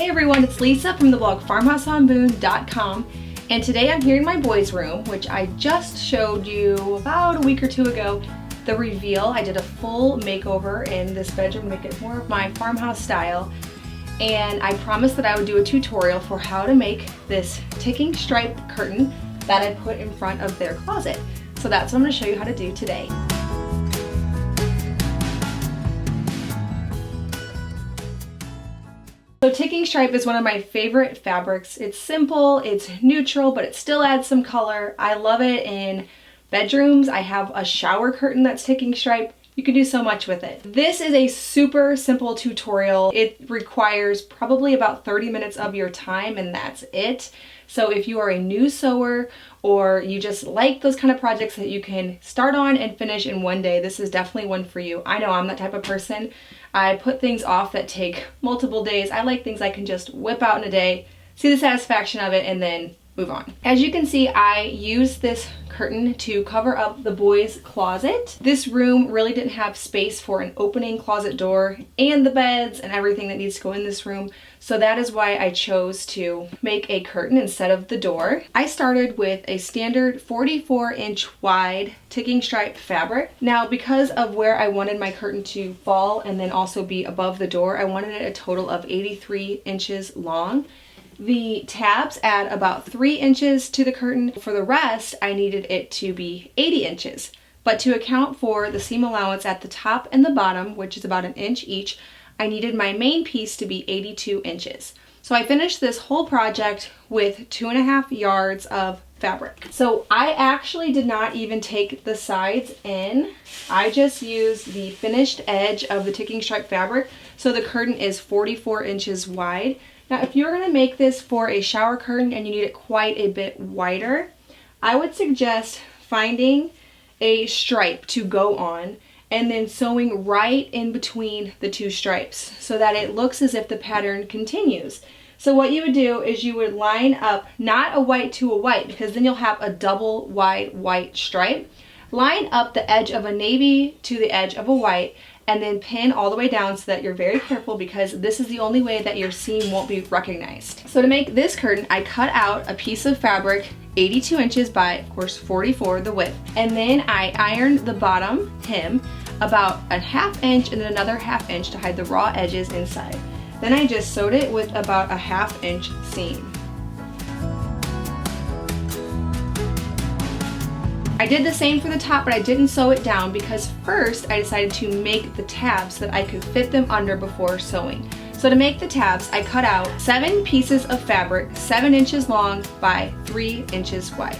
Hey everyone, it's Lisa from the blog farmhouseonboone.com, and today I'm here in my boys' room, which I just showed you about a week or two ago. The reveal, I did a full makeover in this bedroom to make it more of my farmhouse style, and I promised that I would do a tutorial for how to make this ticking stripe curtain that I put in front of their closet. So that's what I'm going to show you how to do today. So ticking stripe is one of my favorite fabrics. It's simple, it's neutral, but it still adds some color. I love it in bedrooms. I have a shower curtain that's ticking stripe. You can do so much with it. This is a super simple tutorial. It requires probably about 30 minutes of your time, and that's it. So if you are a new sewer or you just like those kind of projects that you can start on and finish in one day, this is definitely one for you. I know I'm that type of person. I put things off that take multiple days. I like things I can just whip out in a day, see the satisfaction of it, and then move on. As you can see, I used this curtain to cover up the boys' closet. This room really didn't have space for an opening closet door and the beds and everything that needs to go in this room. So that is why I chose to make a curtain instead of the door. I started with a standard 44-inch wide ticking stripe fabric. Now, because of where I wanted my curtain to fall and then also be above the door, I wanted it a total of 83 inches long. The tabs add about 3 inches to the curtain. For the rest, I needed it to be 80 inches. But to account for the seam allowance at the top and the bottom, which is about an inch each, I needed my main piece to be 82 inches. So I finished this whole project with 2.5 yards of fabric. So I actually did not even take the sides in. I just used the finished edge of the ticking stripe fabric. So the curtain is 44 inches wide. Now, if you're going to make this for a shower curtain and you need it quite a bit wider, I would suggest finding a stripe to go on and then sewing right in between the two stripes so that it looks as if the pattern continues. So what you would do is you would line up not a white to a white, because then you'll have a double wide white stripe. Line up the edge of a navy to the edge of a white, and then pin all the way down so that you're very careful, because this is the only way that your seam won't be recognized. So to make this curtain, I cut out a piece of fabric 82 inches by, of course, 44 the width, and then I ironed the bottom hem about a 1/2 inch and then another 1/2 inch to hide the raw edges inside. Then I just sewed it with about a 1/2 inch seam. I did the same for the top, but I didn't sew it down because first I decided to make the tabs so that I could fit them under before sewing. So to make the tabs, I cut out 7 pieces of fabric, 7 inches long by 3 inches wide.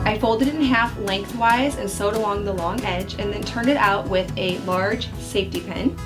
I folded it in half lengthwise and sewed along the long edge, and then turned it out with a large safety pin.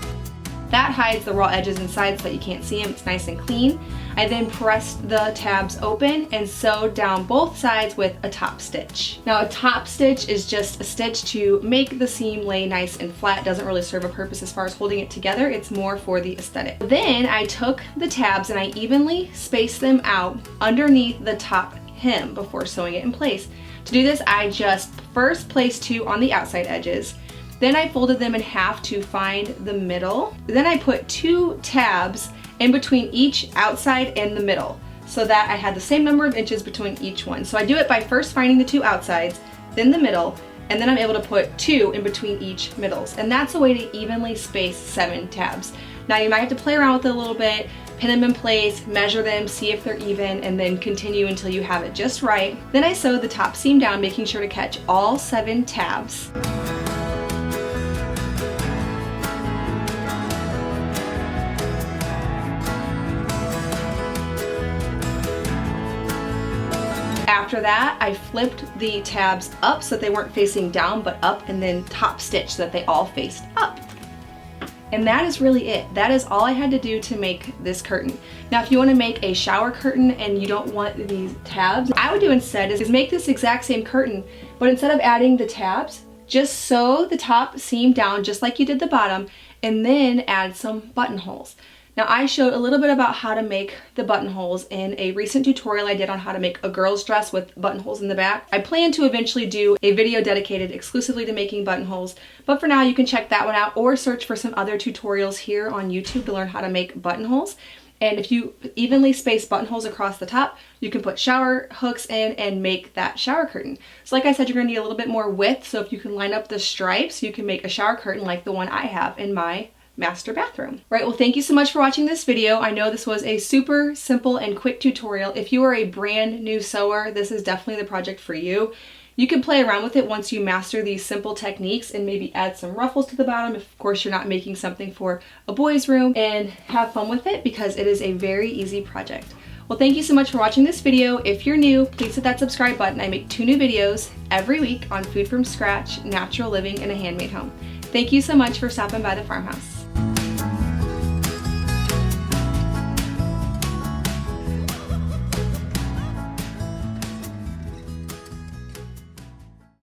That hides the raw edges inside so that you can't see them. It's nice and clean. I then pressed the tabs open and sewed down both sides with a top stitch. Now, a top stitch is just a stitch to make the seam lay nice and flat. It doesn't really serve a purpose as far as holding it together. It's more for the aesthetic. Then I took the tabs and I evenly spaced them out underneath the top hem before sewing it in place. To do this, I just first placed 2 on the outside edges. Then I folded them in half to find the middle. Then I put 2 tabs in between each outside and the middle so that I had the same number of inches between each one. So I do it by first finding the 2 outsides, then the middle, and then I'm able to put 2 in between each middles. And that's a way to evenly space 7 tabs. Now you might have to play around with it a little bit, pin them in place, measure them, see if they're even, and then continue until you have it just right. Then I sewed the top seam down, making sure to catch all 7 tabs. After that, I flipped the tabs up so that they weren't facing down but up, and then top stitch so that they all faced up. And that is really it. That is all I had to do to make this curtain. Now, if you want to make a shower curtain and you don't want these tabs, what I would do instead is make this exact same curtain, but instead of adding the tabs, just sew the top seam down just like you did the bottom, and then add some buttonholes. Now I showed a little bit about how to make the buttonholes in a recent tutorial I did on how to make a girl's dress with buttonholes in the back. I plan to eventually do a video dedicated exclusively to making buttonholes, but for now you can check that one out or search for some other tutorials here on YouTube to learn how to make buttonholes. And if you evenly space buttonholes across the top, you can put shower hooks in and make that shower curtain. So like I said, you're gonna need a little bit more width, so if you can line up the stripes, you can make a shower curtain like the one I have in my master bathroom. Right, well thank you so much for watching this video. I know this was a super simple and quick tutorial. If you are a brand new sewer, this is definitely the project for you. You can play around with it once you master these simple techniques and maybe add some ruffles to the bottom if of course you're not making something for a boy's room, and have fun with it because it is a very easy project. Well, thank you so much for watching this video. If you're new, please hit that subscribe button. I make 2 new videos every week on food from scratch, natural living, and a handmade home. Thank you so much for stopping by the farmhouse.